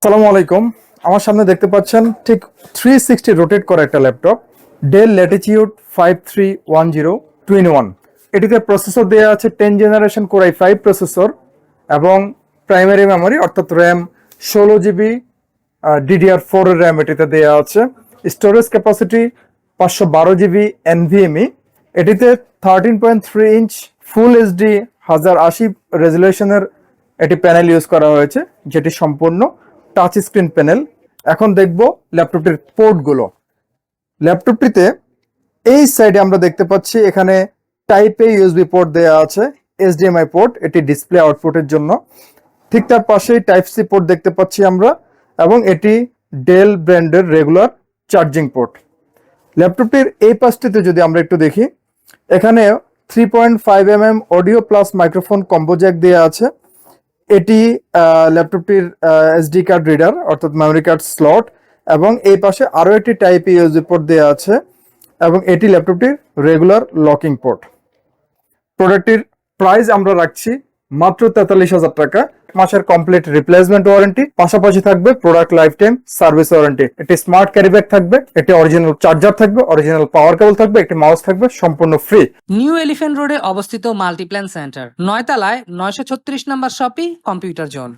আসসালামু আলাইকুম। আমার সামনে দেখতে পাচ্ছেন ঠিক 360 রোটেট করা একটা ল্যাপটপ, ডেল ল্যাটিটিউড 5310 2-in-1। এটিতে প্রসেসর দেওয়া আছে 10 জেনারেশন কোর i5 প্রসেসর এবং প্রাইমারি মেমোরি অর্থাৎ র্যাম 16 জিবি, DDR4 এর র্যাম এটিতে দেওয়া আছে। Storage capacity 512 GB NVMe। এটিতে 13.3 ইঞ্চ ফুল এইচডি 1080 রেজুলেশনের এটি প্যানেল ইউজ করা হয়েছে, যেটি সম্পূর্ণ টাচ স্ক্রিন প্যানেল। এখন দেখব ল্যাপটপটির পোর্টগুলো। ল্যাপটপটিতে এই সাইডে আমরা দেখতে পাচ্ছি এখানে টাইপ এ ইউএসবি পোর্ট দেওয়া আছে, HDMI পোর্ট এটি ডিসপ্লে আউটপুটের জন্য। ঠিক তার পাশেই টাইপ সি পোর্ট দেখতে পাচ্ছি আমরা, এবং এটি ডেল ব্র্যান্ডের রেগুলার চার্জিং পোর্ট। ল্যাপটপটির এই পাশটিতে যদি আমরা একটু দেখি, এখানে 3.5mm audio plus microphone combo Jack দেওয়া আছে। এটি ল্যাপটপটির এসডি কার্ড রিডার অর্থাৎ মেমোরি কার্ড স্লট, এবং এই পাশে আরও একটি টাইপ ইউএসবি পোর্ট দেওয়া আছে, এবং এটি ল্যাপটপটির রেগুলার লকিং পোর্ট। প্রোডাক্টটির প্রাইস আমরা রাখছি মাত্র 43,000 টাকা। মাসের কমপ্লিট রিপ্লেসমেন্ট ওয়ারেন্টি, পাশাপাশি থাকবে product life time service warranty. একটি স্মার্ট ক্যারি ব্যাগ থাকবে, একটি অরিজিনাল চার্জার থাকবে, অরিজিনাল পাওয়ার কেবল থাকবে, একটি মাউস থাকবে, সম্পূর্ণ ফ্রি। নিউ এলিফ্যান্ট রোডে অবস্থিত মাল্টিপ্ল্যান সেন্টার, 9 তলায় 936 নম্বর শপি কম্পিউটার জোন।